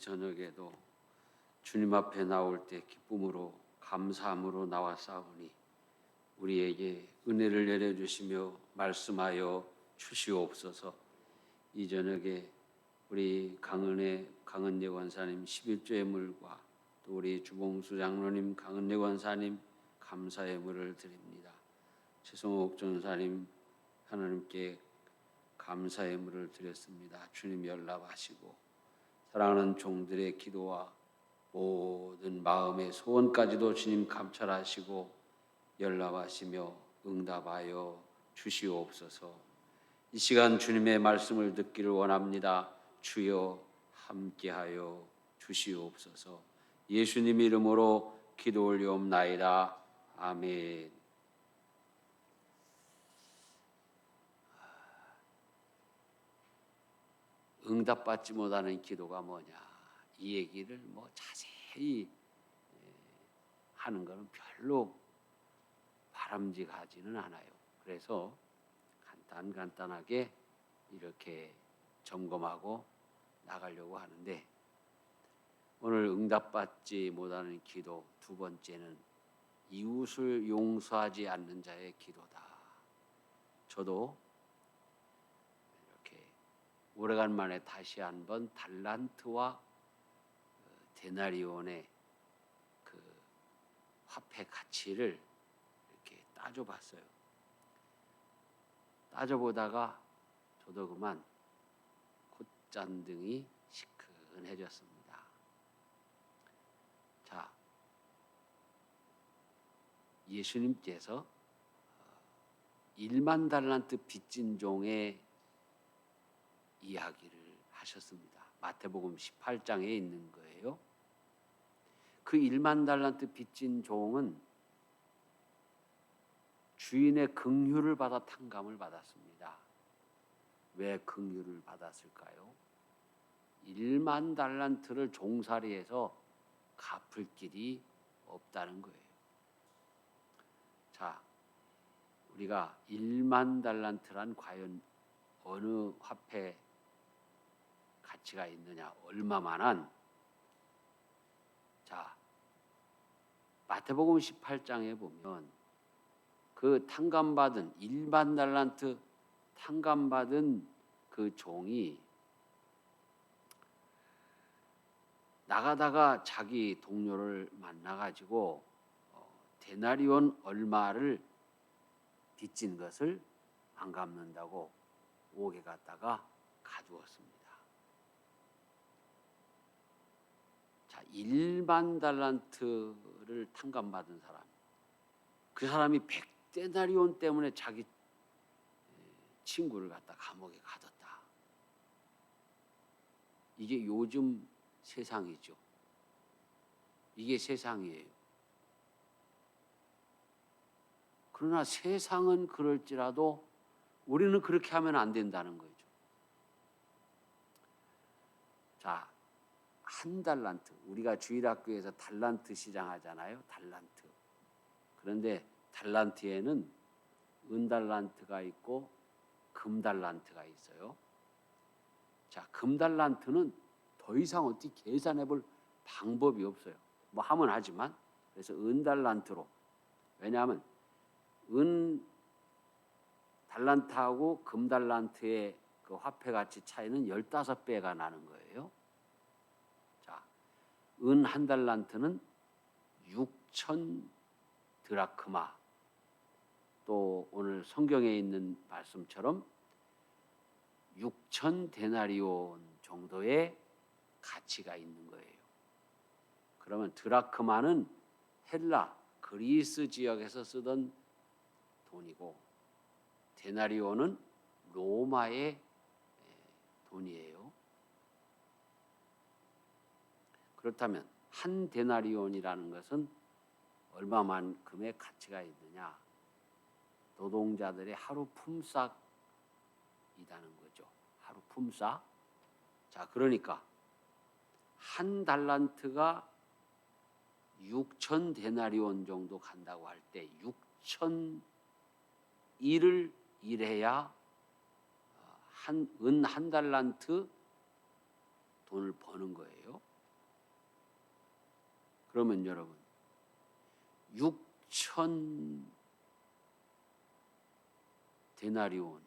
저녁에도 주님 앞에 나올 때 기쁨으로 감사함으로 나왔사오니 우리에게 은혜를 내려주시며 말씀하여 주시옵소서. 이 저녁에 우리 강은혜 권사님 11조의 물과 또 우리 주봉수 장로님 강은혜 권사님 감사의 물을 드립니다. 최성옥 전사님 하나님께 감사의 물을 드렸습니다. 주님 연락하시고 사랑하는 종들의 기도와 모든 마음의 소원까지도 주님 감찰하시고 연락하시며 응답하여 주시옵소서. 이 시간 주님의 말씀을 듣기를 원합니다. 주여 함께하여 주시옵소서. 예수님 이름으로 기도 올리옵나이다. 아멘. 응답받지 못하는 기도가 뭐냐, 이 얘기를 자세히 하는 것은 별로 바람직하지는 않아요. 그래서 간단하게 이렇게 점검하고 나가려고 하는데, 오늘 응답받지 못하는 기도 두 번째는 이웃을 용서하지 않는 자의 기도다. 저도 오래간만에 다시 한번 달란트와 데나리온의 그 화폐 가치를 이렇게 따져봤어요. 따져보다가 저도 그만 콧잔등이 시큰해졌습니다. 자, 예수님께서 1만 달란트 빚진 종의 이야기를 하셨습니다. 마태복음 18장에 있는 거예요. 그 1만 달란트 빚진 종은 주인의 긍휼을 받아 탕감을 받았습니다. 왜 긍휼을 받았을까요? 1만 달란트를 종살이해서 갚을 길이 없다는 거예요. 자, 우리가 1만 달란트란 과연 어느 화폐 가치가 있느냐, 얼마만한. 자, 마태복음 18장에 보면 그 탕감받은 1만 달란트 탕감받은 그 종이 나가다가 자기 동료를 만나가지고 데나리온 얼마를 빚진 것을 안 갚는다고 옥에 갔다가 가두었습니다. 자, 1만 달란트를 탕감받은 사람, 그 사람이 100데나리온 때문에 자기 친구를 갖다 감옥에 가뒀다. 이게 요즘 세상이죠. 이게 세상이에요. 그러나 세상은 그럴지라도 우리는 그렇게 하면 안 된다는 거죠. 자, 한 달란트, 우리가 주일학교에서 달란트 시장 하잖아요. 달란트. 그런데 달란트에는 은달란트가 있고 금달란트가 있어요. 자, 금달란트는 더 이상 어떻게 계산해 볼 방법이 없어요. 하면 하지만. 그래서 은달란트로. 왜냐하면 달란트하고 금달란트의 그 화폐 가치 차이는 15배가 나는 거예요. 자, 은 한 달란트는 6천 드라크마. 또 오늘 성경에 있는 말씀처럼 6천 데나리온 정도의 가치가 있는 거예요. 그러면 드라크마는 헬라, 그리스 지역에서 쓰던 돈이고 데나리온은 로마의 돈이에요. 그렇다면 한 데나리온이라는 것은 얼마만큼의 가치가 있느냐? 노동자들의 하루 품삯이라는 거죠. 하루 품삯. 자, 그러니까 한 달란트가 6천 데나리온 정도 간다고 할 때 6천 일을 일해야 한 달란트 돈을 버는 거예요. 그러면 여러분 6천 데나리온,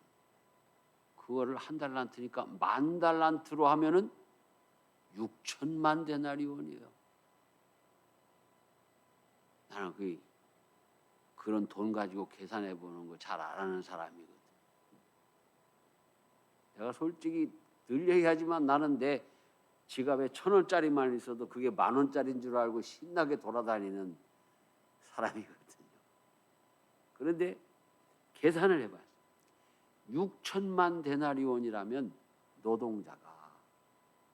그거를 한 달란트니까 10,000달란트로 하면은 6천만 데나리온이에요. 나는 그런 돈 가지고 계산해 보는 거 잘 안 하는 사람이거든. 내가 솔직히 늘 얘기하지만 나는 내 지갑에 1,000원짜리만 있어도 그게 10,000원짜리인 줄 알고 신나게 돌아다니는 사람이거든요. 그런데 계산을 해봐요. 6천만 데나리온이라면 노동자가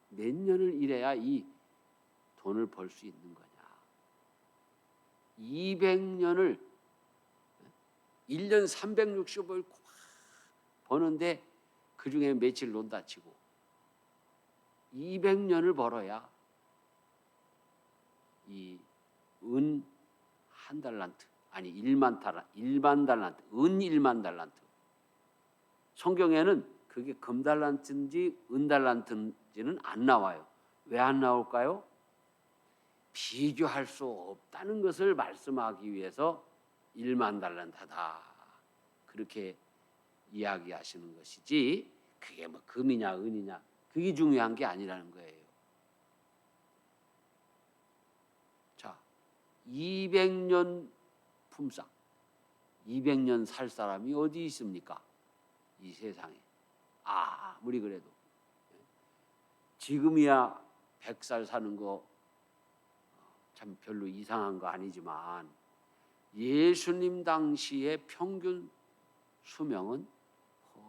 몇 년을 일해야 이 돈을 벌 수 있는 거냐? 200년을 1년 365일 버는데 그중에 며칠 논다 치고 200년을 벌어야 이 은 한 달란트, 아니 1만 달란트, 은 1만 달란트. 성경에는 그게 금 달란트인지 은 달란트인지는 안 나와요. 왜 안 나올까요? 비교할 수 없다는 것을 말씀하기 위해서 1만 달란트다 그렇게 이야기하시는 것이지, 그게 뭐 금이냐 은이냐 그게 중요한 게 아니라는 거예요. 자, 200년 품삯, 200년 살 사람이 어디 있습니까? 이 세상에. 아무리 그래도 지금이야 100살 사는 거 참 별로 이상한 거 아니지만 예수님 당시의 평균 수명은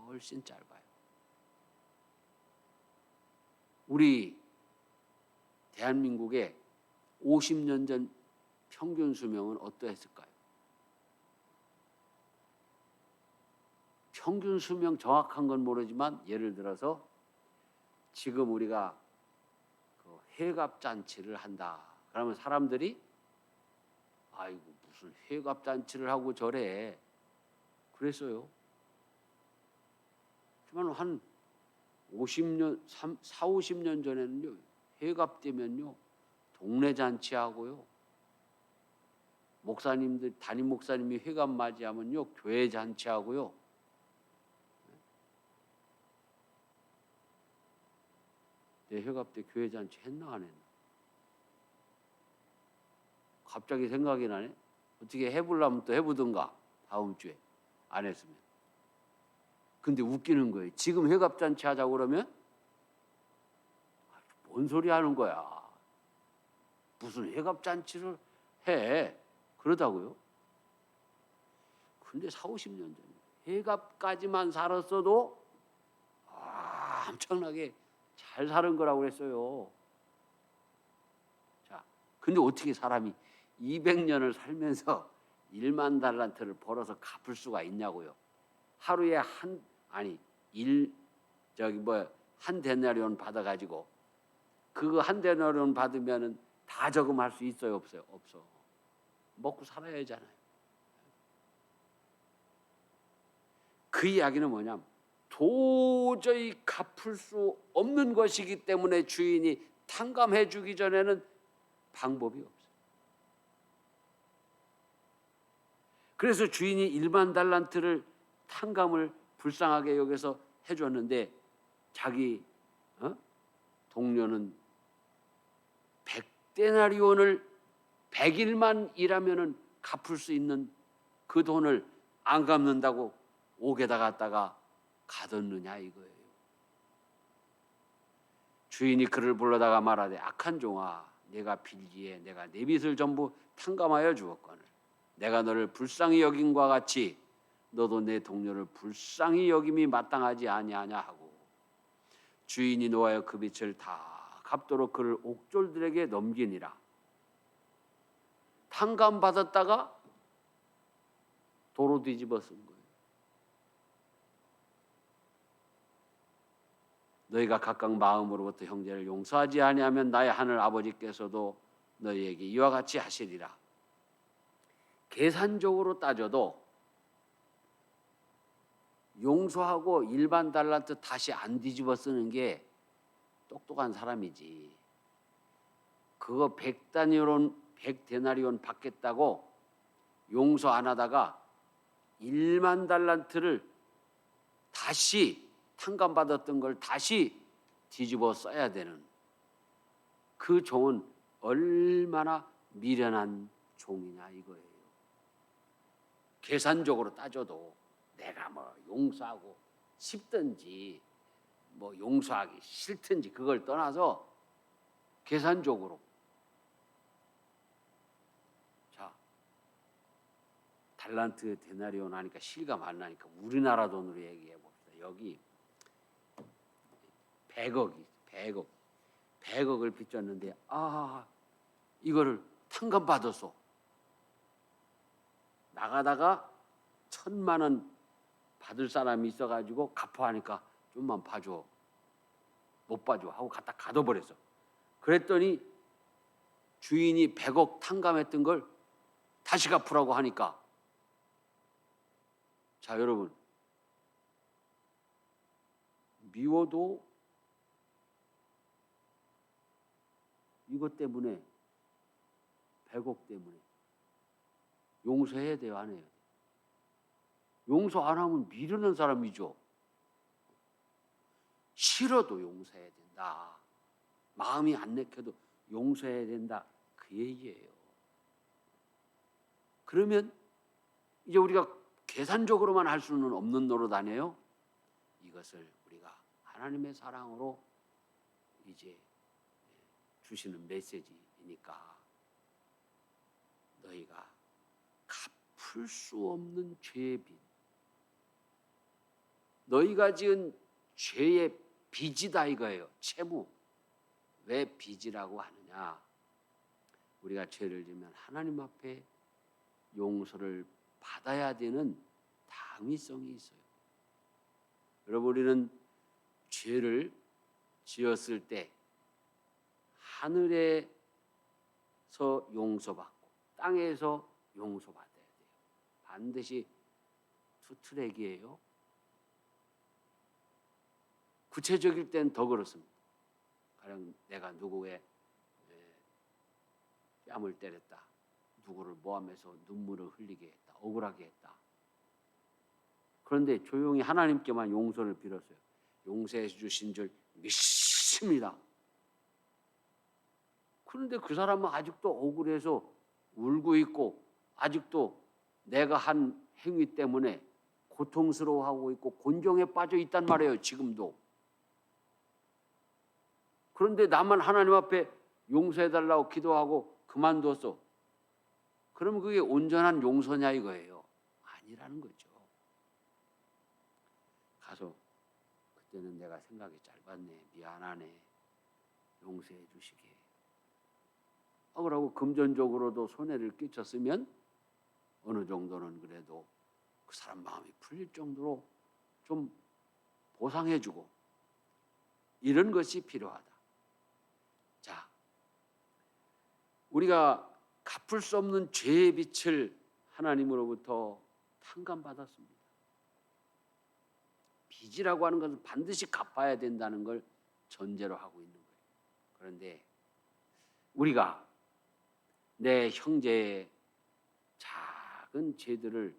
훨씬 짧아요. 우리 대한민국의 50년 전 평균 수명은 어떠했을까요? 평균 수명 정확한 건 모르지만 예를 들어서 지금 우리가 회갑잔치를 한다. 그러면 사람들이 아이고 무슨 회갑잔치를 하고 저래 그랬어요. 하지만 한 50년, 40-50년 전에는요, 회갑 되면요 동네 잔치하고요, 목사님들, 담임 목사님이 회갑 맞이하면요 교회 잔치하고요, 내 회갑 때 교회 잔치 했나 안 했나? 갑자기 생각이 나네. 어떻게 해보려면 또 해보든가 다음 주에 안 했으면. 근데 웃기는 거예요. 지금 회갑 잔치 하자고 그러면 뭔 소리 하는 거야. 무슨 회갑 잔치를 해. 그러다고요. 근데 40-50년 전에 회갑까지만 살았어도 엄청나게 잘 사는 거라고 그랬어요. 자, 근데 어떻게 사람이 200년을 살면서 1만 달란트를 벌어서 갚을 수가 있냐고요. 하루에 한 데나리온 받아가지고 그거 한 데나리온 받으면은 다 저금할 수 있어요, 없어요? 없어. 먹고 살아야 하잖아요. 그 이야기는 뭐냐면 도저히 갚을 수 없는 것이기 때문에 주인이 탕감해 주기 전에는 방법이 없어요. 그래서 주인이 1만 달란트를 탕감을 불쌍하게 여겨서 해줬는데 자기 동료는 100데나리온을 100일만 일하면은 갚을 수 있는 그 돈을 안 갚는다고 옥에다 갖다가 가뒀느냐 이거예요. 주인이 그를 불러다가 말하되 악한 종아, 내가 빌기에 내가 내 빚을 전부 탕감하여 주었거늘 내가 너를 불쌍히 여김과 같이 너도 내 동료를 불쌍히 여김이 마땅하지 아니하냐 하고 주인이 노하여 그 빚을 다 갚도록 그를 옥졸들에게 넘기니라. 탕감 받았다가 도로 뒤집어 쓴 거예요. 너희가 각각 마음으로부터 형제를 용서하지 아니하면 나의 하늘 아버지께서도 너희에게 이와 같이 하시리라. 계산적으로 따져도 용서하고 1만 달란트 다시 안 뒤집어 쓰는 게 똑똑한 사람이지. 그거 100데나리온 100데나리온 받겠다고 용서 안 하다가 1만 달란트를 다시 탕감받았던 걸 다시 뒤집어 써야 되는 그 종은 얼마나 미련한 종이냐 이거예요. 계산적으로 따져도 내가 뭐 용서하고 싶든지 뭐 용서하기 싫든지 그걸 떠나서 계산적으로 자 달란트 데나리온 하니까 실감 안 나니까 우리나라 돈으로 얘기해 봅시다. 여기 100억을 빚졌는데 이거를 탕감 받았어. 나가다가 1,000만 원 받을 사람이 있어가지고 갚아 하니까 좀만 봐줘. 못 봐줘 하고 갖다 가둬버렸어. 그랬더니 주인이 100억 탕감했던 걸 다시 갚으라고 하니까 자 여러분 미워도 이것 때문에 100억 때문에 용서해야 돼요 안 해요? 용서 안 하면 미루는 사람이죠. 싫어도 용서해야 된다. 마음이 안 내켜도 용서해야 된다. 그 얘기예요. 그러면 이제 우리가 계산적으로만 할 수는 없는 노릇 아니에요? 이것을 우리가 하나님의 사랑으로 이제 주시는 메시지이니까 너희가 갚을 수 없는 죄의 빚, 너희가 지은 죄의 빚이다 이거예요. 채무. 왜 빚이라고 하느냐? 우리가 죄를 지으면 하나님 앞에 용서를 받아야 되는 당위성이 있어요. 여러분 우리는 죄를 지었을 때 하늘에서 용서받고 땅에서 용서받아야 돼요. 반드시 두 트랙이에요. 구체적일 땐 더 그렇습니다. 가령 내가 누구의 뺨을 때렸다. 누구를 모함해서 눈물을 흘리게 했다. 억울하게 했다. 그런데 조용히 하나님께만 용서를 빌었어요. 용서해 주신 줄 믿습니다. 그런데 그 사람은 아직도 억울해서 울고 있고 아직도 내가 한 행위 때문에 고통스러워하고 있고 곤경에 빠져 있단 말이에요. 지금도. 그런데 나만 하나님 앞에 용서해달라고 기도하고 그만뒀어. 그러면 그게 온전한 용서냐 이거예요. 아니라는 거죠. 가서 그때는 내가 생각이 짧았네. 미안하네. 용서해 주시게. 그러고 금전적으로도 손해를 끼쳤으면 어느 정도는 그래도 그 사람 마음이 풀릴 정도로 좀 보상해주고 이런 것이 필요하다. 자, 우리가 갚을 수 없는 죄의 빚을 하나님으로부터 탕감받았습니다. 빚이라고 하는 것은 반드시 갚아야 된다는 걸 전제로 하고 있는 거예요. 그런데 우리가 내 형제의 작은 죄들을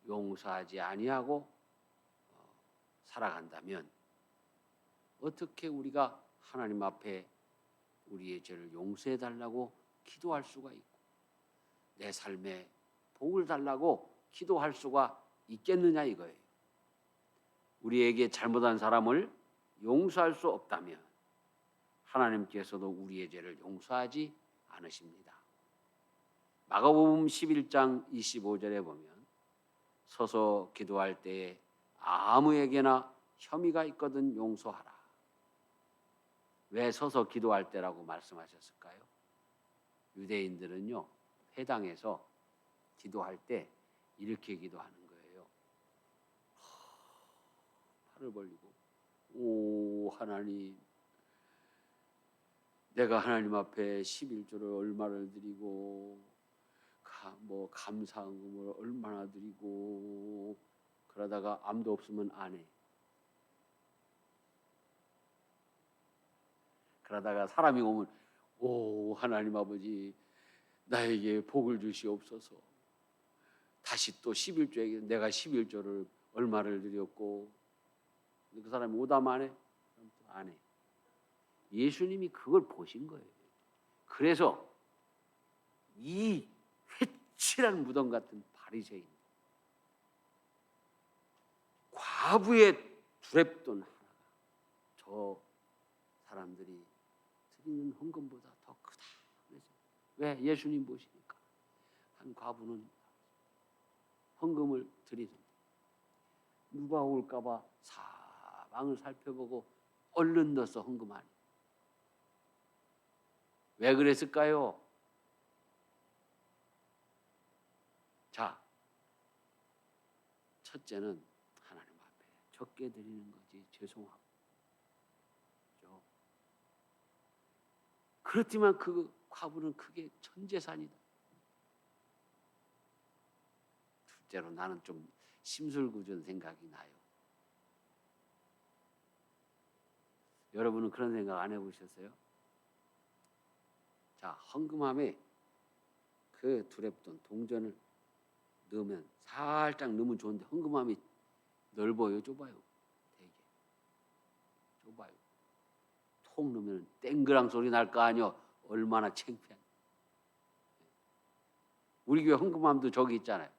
용서하지 아니하고 살아간다면 어떻게 우리가 하나님 앞에 우리의 죄를 용서해 달라고 기도할 수가 있고 내 삶에 복을 달라고 기도할 수가 있겠느냐 이거예요. 우리에게 잘못한 사람을 용서할 수 없다면 하나님께서도 우리의 죄를 용서하지 않으십니다. 마가복음 11장 25절에 보면 서서 기도할 때에 아무에게나 혐의가 있거든 용서하라. 왜 서서 기도할 때라고 말씀하셨을까요? 유대인들은요 회당에서 기도할 때 이렇게 기도하는 거예요. 팔을 벌리고 오 하나님, 내가 하나님 앞에 11조를 얼마를 드리고 뭐 감사금을 얼마나 드리고 그러다가 아무도 없으면 안 해. 그러다가 사람이 오면 오 하나님 아버지 나에게 복을 주시옵소서. 다시 또 11조에게 내가 11조를 얼마를 드렸고, 그 사람이 오담 안 해? 안 해. 예수님이 그걸 보신 거예요. 그래서 이 회칠한 무덤 같은 바리새인, 과부의 두렙돈 하나가 저 사람들이 드리는 헌금보다 더 크다. 그래서 왜? 예수님 보시니까. 한 과부는 헌금을 드리는데 누가 올까 봐 사방을 살펴보고 얼른 넣어서 헌금하니. 왜 그랬을까요? 자, 첫째는 하나님 앞에 적게 드리는 거지 죄송하고. 그렇지만 그 과부는 그게 전 재산이다. 둘째로 나는 좀 심술궂은 생각이 나요. 여러분은 그런 생각 안 해보셨어요? 자, 헌금함에 그 두렙돈 동전을 넣으면 살짝 넣으면 좋은데 헌금함이 넓어요, 좁아요? 되게 좁아요. 통 넣으면 땡그랑 소리 날 거 아니요. 얼마나 창피한. 우리 교회 헌금함도 저기 있잖아요.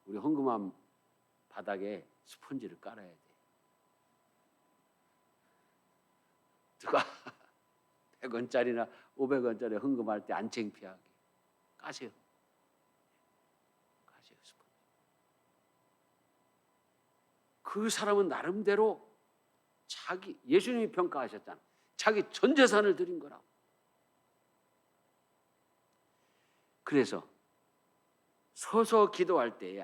우리 헌금함 바닥에 스펀지를 깔아야 돼. 누가 100원짜리나 500원짜리 헌금할 때 안 창피하게 까세요. 까세요, 스펀지. 그 사람은 나름대로 자기, 예수님이 평가하셨잖아. 자기 전 재산을 드린 거라고. 그래서 서서 기도할 때에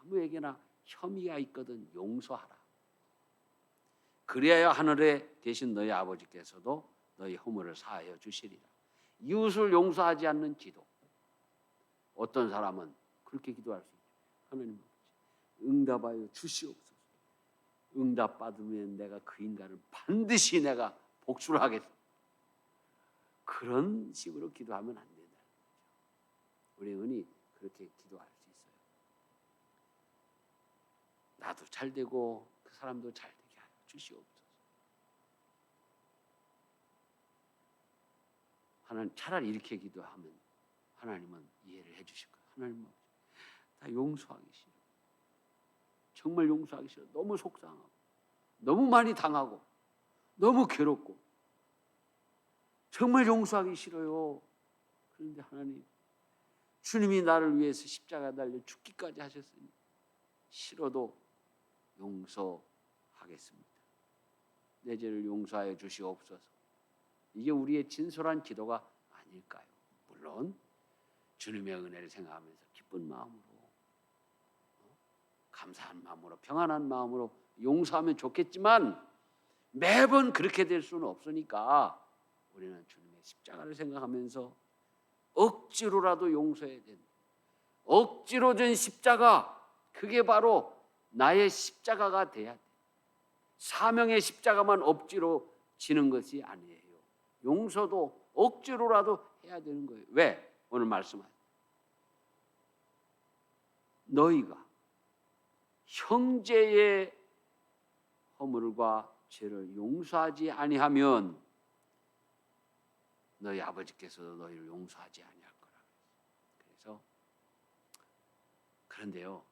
아무에게나 혐의가 있거든 용서하라. 그래야 하늘에 계신 너희 아버지께서도 너희 허물을 사하여 주시리라. 이웃을 용서하지 않는 기도. 어떤 사람은 그렇게 기도할 수 있죠. 하나님 아버지, 응답하여 주시옵소서. 응답 받으면 내가 그 인간을 반드시 내가 복수를 하겠다. 그런 식으로 기도하면 안 된다는 거죠. 우리 은히 그렇게 기도할 수 있어요. 나도 잘 되고 그 사람도 잘 되게 하여 주시옵소서. 하나님, 차라리 이렇게 기도하면 하나님은 이해를 해주실 거예요. 하나님 아버지, 다 용서하기 싫어. 정말 용서하기 싫어. 너무 속상하고 너무 많이 당하고 너무 괴롭고 정말 용서하기 싫어요. 그런데 하나님, 주님이 나를 위해서 십자가 달려 죽기까지 하셨으니 싫어도 용서하겠습니다. 내 죄를 용서하여 주시옵소서. 이게 우리의 진솔한 기도가 아닐까요? 물론 주님의 은혜를 생각하면서 기쁜 마음으로, 감사한 마음으로, 평안한 마음으로 용서하면 좋겠지만 매번 그렇게 될 수는 없으니까 우리는 주님의 십자가를 생각하면서 억지로라도 용서해야 된다. 억지로 진 십자가, 그게 바로 나의 십자가가 돼야 돼. 사명의 십자가만 억지로 지는 것이 아니에요. 용서도 억지로라도 해야 되는 거예요. 왜? 오늘 말씀하세요. 너희가 형제의 허물과 죄를 용서하지 아니하면 너희 아버지께서도 너희를 용서하지 아니할 거라. 그래서 그런데요,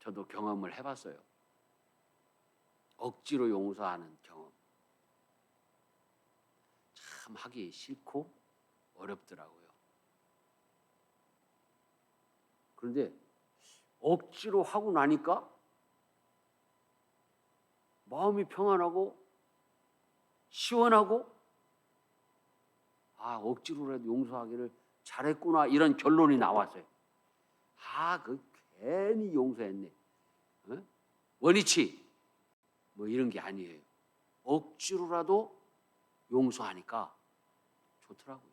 저도 경험을 해봤어요. 억지로 용서하는 경험. 참 하기 싫고 어렵더라고요. 그런데 억지로 하고 나니까 마음이 평안하고 시원하고, 억지로라도 용서하기를 잘했구나, 이런 결론이 나왔어요. 그 괜히 용서했네. 원위치 뭐 이런 게 아니에요. 억지로라도 용서하니까 좋더라고요.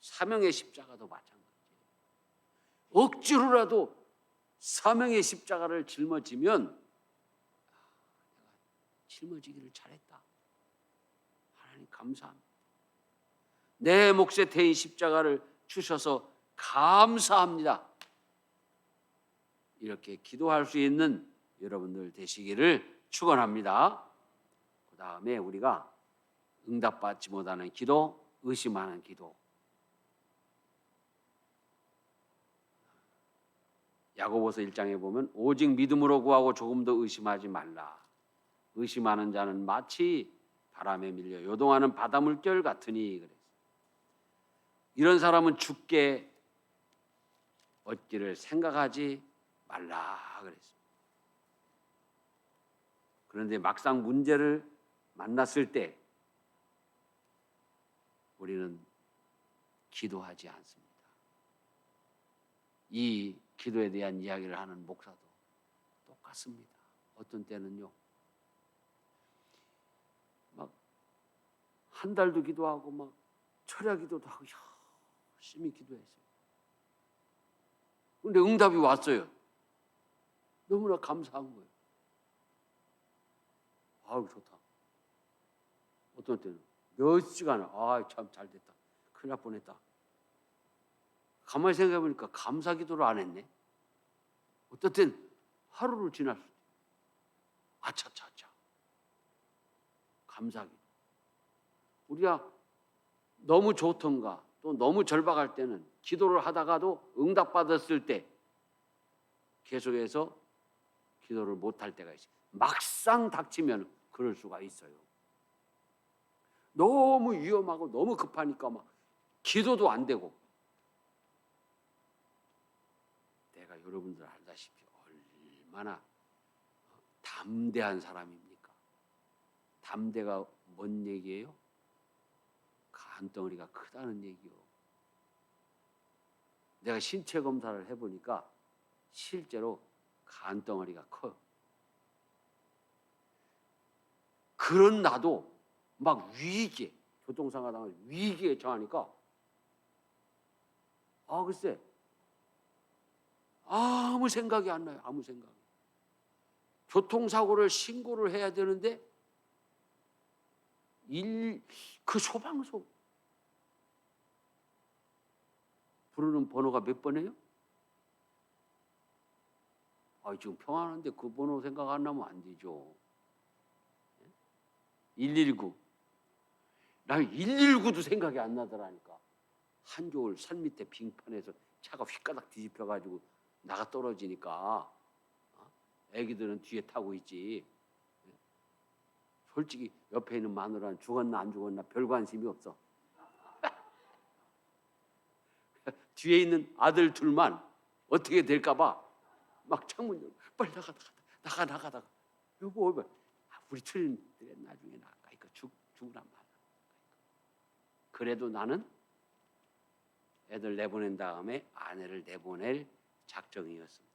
사명의 십자가도 마찬가지예요. 억지로라도 사명의 십자가를 짊어지면 내가 짊어지기를 잘했다. 하나님 감사합니다. 내 몫의 대인 십자가를 주셔서 감사합니다. 이렇게 기도할 수 있는 여러분들 되시기를 축원합니다. 그 다음에 우리가 응답받지 못하는 기도, 의심하는 기도. 야고보서 1장에 보면 오직 믿음으로 구하고 조금도 의심하지 말라. 의심하는 자는 마치 바람에 밀려 요동하는 바다 물결 같으니 그랬어요. 이런 사람은 죽게 얻기를 생각하지 말라 그랬습니다. 그런데 막상 문제를 만났을 때 우리는 기도하지 않습니다. 이 기도에 대한 이야기를 하는 목사도 똑같습니다. 어떤 때는요, 막 한 달도 기도하고 막 철야 기도도 하고 열심히 기도했어요. 그런데 응답이 왔어요. 너무나 감사한 거예요. 아우 좋다. 어떤 때는 몇 시간을 참 잘 됐다. 큰일 날 뻔했다. 가만히 생각해 보니까 감사 기도를 안 했네. 어떨 땐 하루를 지날 수 있어요. 아차차차. 감사 기도. 우리가 너무 좋던가 또 너무 절박할 때는 기도를 하다가도 응답받았을 때 계속해서 기도를 못할 때가 있어요. 막상 닥치면 그럴 수가 있어요. 너무 위험하고 너무 급하니까 막 기도도 안 되고. 내가 여러분들 알다시피 얼마나 담대한 사람입니까? 담대가 뭔 얘기예요? 간덩어리가 크다는 얘기요. 내가 신체 검사를 해보니까 실제로 간덩어리가 커요. 그런 나도 막 위기에, 교통사고 당한 위기에 처하니까 글쎄 아무 생각이 안 나요. 아무 생각이. 교통사고를 신고를 해야 되는데 그 소방서 부르는 번호가 몇 번이에요? 지금 평안한데 그 번호 생각 안 나면 안 되죠. 119. 나 119도 생각이 안 나더라니까. 한겨울 산 밑에 빙판에서 차가 휘가닥 뒤집혀가지고 나가 떨어지니까 애기들은 뒤에 타고 있지. 솔직히 옆에 있는 마누라는 죽었나 안 죽었나 별 관심이 없어. 뒤에 있는 아들 둘만 어떻게 될까 봐 막 창문 열고 빨리 나가다가 여보 우리 틀린데 나중에 나가니까 죽으란 말이야. 그래도 나는 애들 내보낸 다음에 아내를 내보낼 작정이었습니다.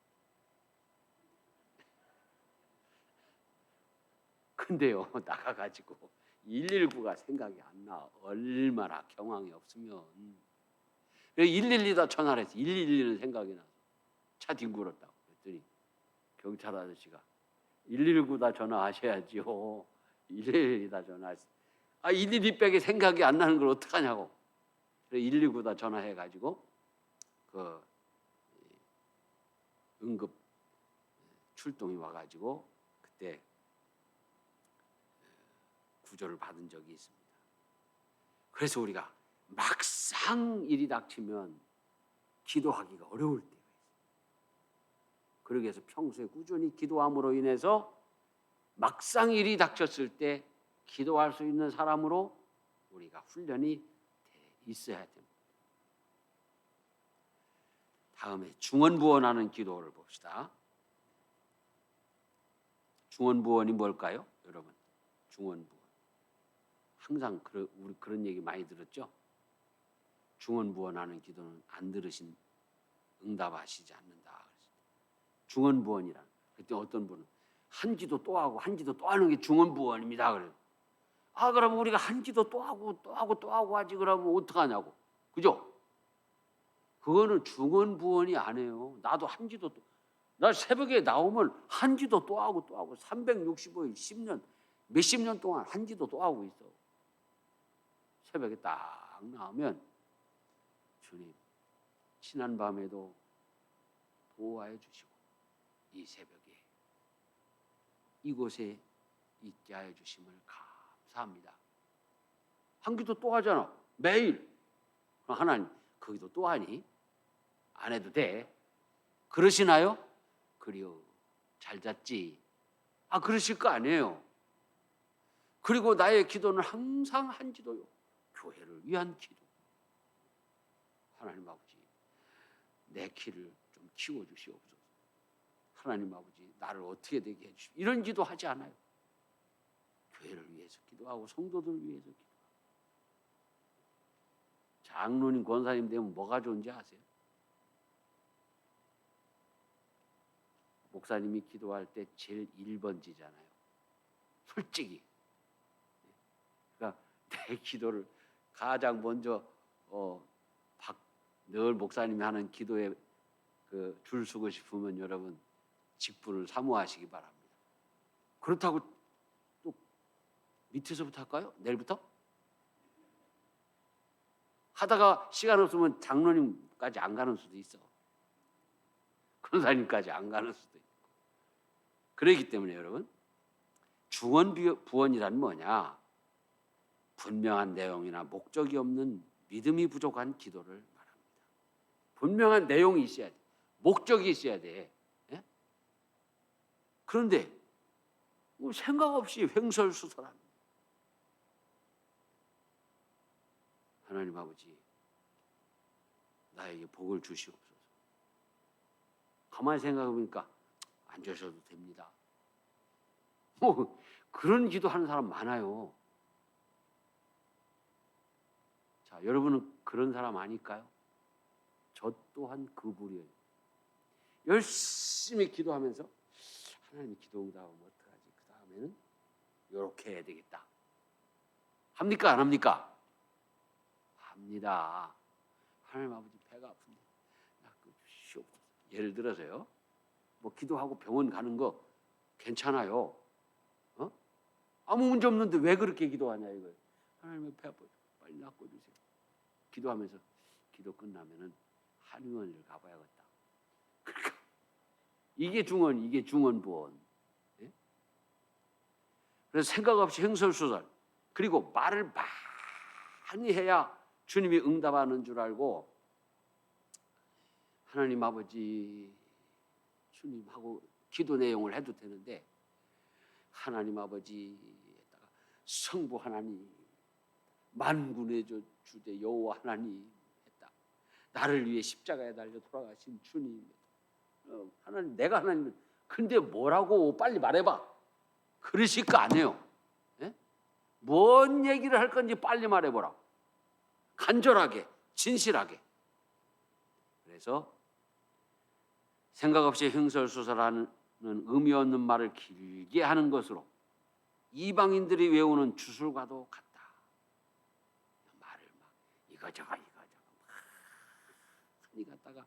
근데요, 나가가지고 119가 생각이 안 나. 얼마나 경황이 없으면. 112다 전화를 해서 112는 생각이 나서 차 뒹굴었다고 그랬더니 경찰 아저씨가 119다 전화하셔야지요. 112다 전화하시. 112 빼기 생각이 안 나는 걸 어떡하냐고. 그래서 119다 전화해가지고 그 응급 출동이 와가지고 그때 구조를 받은 적이 있습니다. 그래서 우리가 막상 일이 닥치면 기도하기가 어려울 때가 있어요. 그러기 위해서 평소에 꾸준히 기도함으로 인해서 막상 일이 닥쳤을 때 기도할 수 있는 사람으로 우리가 훈련이 돼 있어야 됩니다. 다음에 중언부언하는 기도를 봅시다. 중언부언이 뭘까요, 여러분? 중언부언. 항상 우리 그런 얘기 많이 들었죠? 중언부언하는 기도는 안 들으신 응답하시지 않는다. 중언부언이란. 그때 어떤 분은 한 기도 또 하고 한 기도 또 하는 게 중언부언입니다. 그래요. 그러면 우리가 한 기도 또 하고 또 하고 또 하고 하지 그러면 어떡하냐고. 그죠? 그거는 중언부언이 아니에요. 나도 한 기도 나 새벽에 나오면 한 기도 또 하고 또 하고 365일 10년 몇십 년 동안 한 기도 또 하고 있어. 새벽에 딱 딱 나오면 주님 지난 밤에도 보호하여 주시고 이 새벽에 이곳에 있게 하여 주심을 감사합니다. 한 기도 또 하잖아. 매일. 하나님 거기도 또 하니? 안 해도 돼. 그러시나요? 그리요. 잘 잤지. 그러실 거 아니에요. 그리고 나의 기도는 항상 한 기도요. 교회를 위한 기도. 하나님 아버지 내 키를 좀 키워주시옵소서. 하나님 아버지 나를 어떻게 되게 해주시오. 이런 기도 하지 않아요. 교회를 위해서 기도하고 성도들을 위해서 기도하고. 장로님 권사님 되면 뭐가 좋은지 아세요? 목사님이 기도할 때 제일 1번지잖아요. 솔직히. 그러니까 내 기도를 가장 먼저 늘 목사님이 하는 기도에 줄 서고 싶으면 여러분 직분을 사모하시기 바랍니다. 그렇다고 또 밑에서부터 할까요? 내일부터? 하다가 시간 없으면 장로님까지 안 가는 수도 있어. 권사님까지 안 가는 수도 있고. 그렇기 때문에 여러분 중언부언이란 뭐냐? 분명한 내용이나 목적이 없는 믿음이 부족한 기도를 말합니다. 분명한 내용이 있어야 돼. 목적이 있어야 돼. 예? 그런데 생각 없이 횡설수설합니다. 하나님 아버지 나에게 복을 주시옵소서. 가만히 생각해보니까 안 주셔도 됩니다. 그런 기도하는 사람 많아요. 자, 여러분은 그런 사람 아닐까요? 저 또한 그 부류예요. 열심히 기도하면서 하나님이 기도 응답하면 어떡하지? 그 다음에는 이렇게 해야 되겠다. 합니까? 안 합니까? 합니다. 하나님 아버지 배가 아픈데 주시옵소서. 예를 들어서요. 기도하고 병원 가는 거 괜찮아요. 아무 문제 없는데 왜 그렇게 기도하냐 이거예요. 하나님 배 아파요. 빨리 낫고주세요. 기도하면서 기도 끝나면은 한의원을 가봐야겠다. 그러니까 이게 중언부언. 예? 그래서 생각 없이 횡설수설. 그리고 말을 많이 해야 주님이 응답하는 줄 알고 하나님 아버지 주님하고 기도 내용을 해도 되는데 하나님 아버지에다가 성부 하나님 만군의 주제 여호와 하나님 했다. 나를 위해 십자가에 달려 돌아가신 주님. 하나님 내가 하나님. 근데 뭐라고 빨리 말해봐. 그러실 거 아니에요. 예? 뭔 얘기를 할 건지 빨리 말해보라. 간절하게 진실하게. 그래서 생각 없이 횡설수설하는 의미 없는 말을 길게 하는 것으로 이방인들이 외우는 주술과도 같다. 말을 막 이거저거 많이 갖다가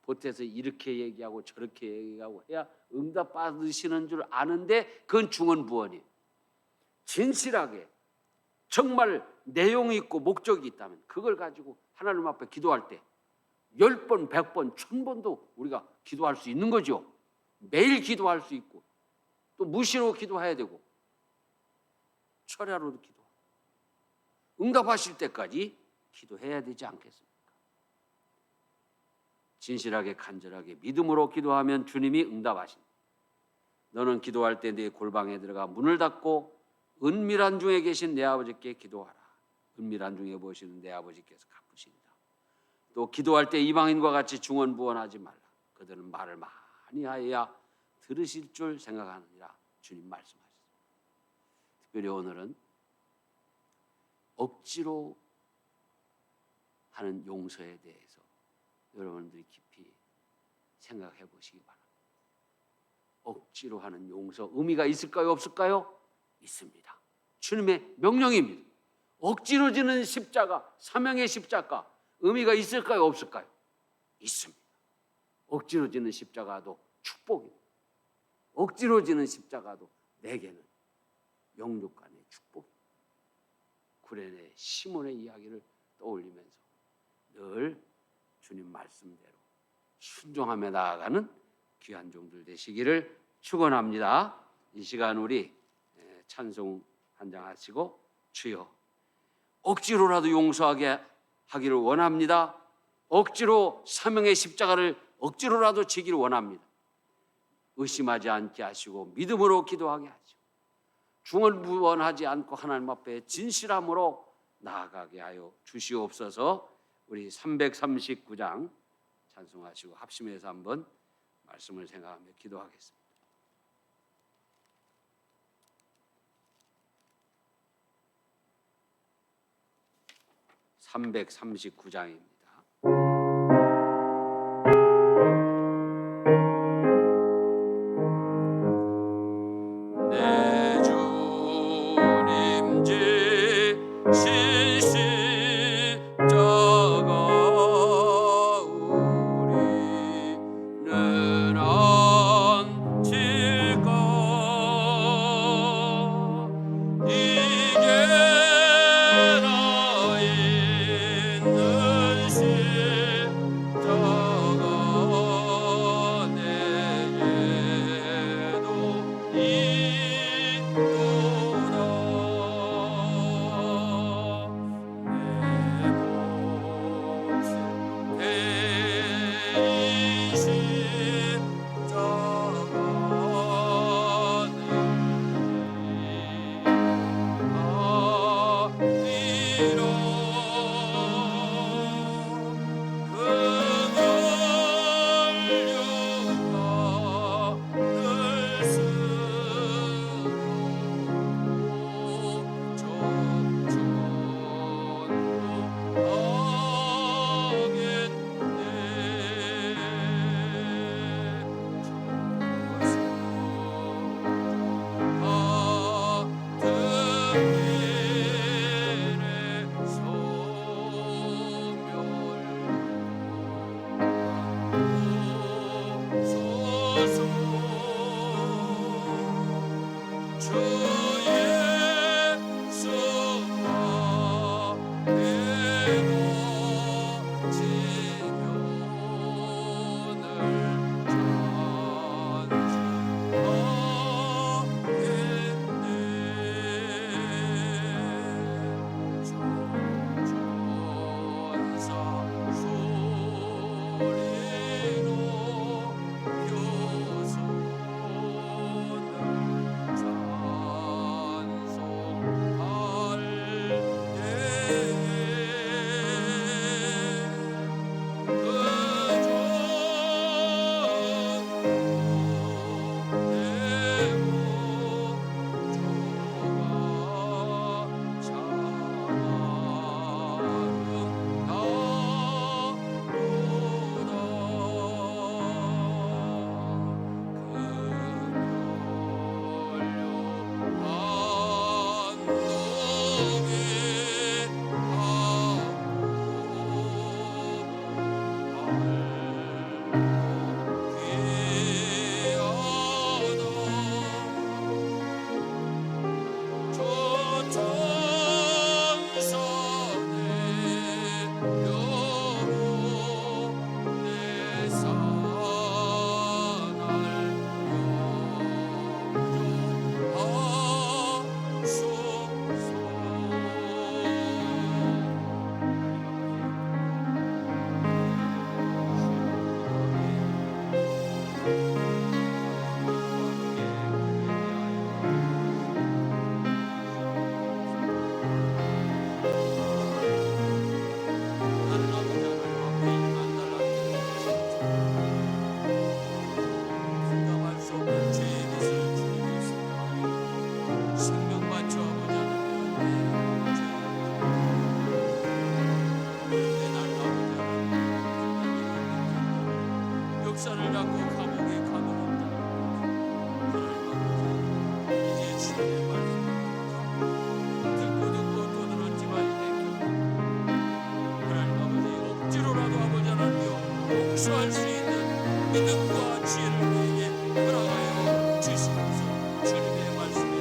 보태서 이렇게 얘기하고 저렇게 얘기하고 해야 응답 받으시는 줄 아는데 그건 중언부언이에요. 진실하게 정말 내용이 있고 목적이 있다면 그걸 가지고 하나님 앞에 기도할 때 10번, 100번, 1000번도 우리가 기도할 수 있는 거죠. 매일 기도할 수 있고 또 무시로 기도해야 되고 철야로도 기도하고 응답하실 때까지 기도해야 되지 않겠습니까? 진실하게 간절하게 믿음으로 기도하면 주님이 응답하신다. 너는 기도할 때 네 골방에 들어가 문을 닫고 은밀한 중에 계신 내 아버지께 기도하라. 은밀한 중에 보시는 내 아버지께서 갚으신다. 또 기도할 때 이방인과 같이 중언부언하지 말라. 그들은 말을 많이 하여야 들으실 줄 생각하느니라. 주님 말씀하셨습니다. 특별히 오늘은 억지로 하는 용서에 대해서 여러분들이 깊이 생각해 보시기 바랍니다. 억지로 하는 용서 의미가 있을까요? 없을까요? 있습니다. 주님의 명령입니다. 억지로 지는 십자가, 사명의 십자가 의미가 있을까요? 없을까요? 있습니다. 억지로 지는 십자가도 축복입니다. 억지로 지는 십자가도 내게는 영육간의 축복입니다. 구레네 시몬의 이야기를 떠올리면서 늘 주님 말씀대로 순종하며 나아가는 귀한 종들 되시기를 축원합니다. 이 시간 우리 찬송 한 장 하시고 주여 억지로라도 용서하게 하기를 원합니다. 억지로 사명의 십자가를 억지로라도 지기를 원합니다. 의심하지 않게 하시고 믿음으로 기도하게 하시고 중언부언하지 않고 하나님 앞에 진실함으로 나아가게 하여 주시옵소서. 우리 339장 찬송하시고 합심해서 한번 말씀을 생각하며 기도하겠습니다. 339장입니다. 내 주님 지 십자가 우리는 안질까 이게 나 있는 십자가 내게도 있도다 내 몫을 대신 십자가 용서할 수 있는 믿음과 지혜를 우리에게 허락하여 주시옵소서. 주님의 말씀에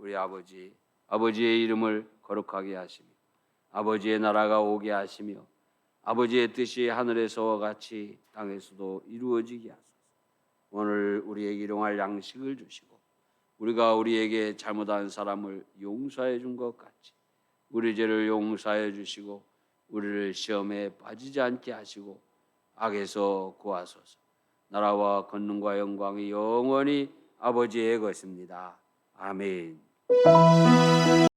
우리 아버지의 이름을 거룩하게 하시며 아버지의 나라가 오게 하시며 아버지의 뜻이 하늘에서와 같이 땅에서도 이루어지게 하소서. 오늘 우리에게 일용할 양식을 주시고 우리가 우리에게 잘못한 사람을 용서해 준 것 같이 우리 죄를 용서해 주시고 우리를 시험에 빠지지 않게 하시고 악에서 구하소서. 나라와 권능과 영광이 영원히 아버지의 것입니다. 아멘.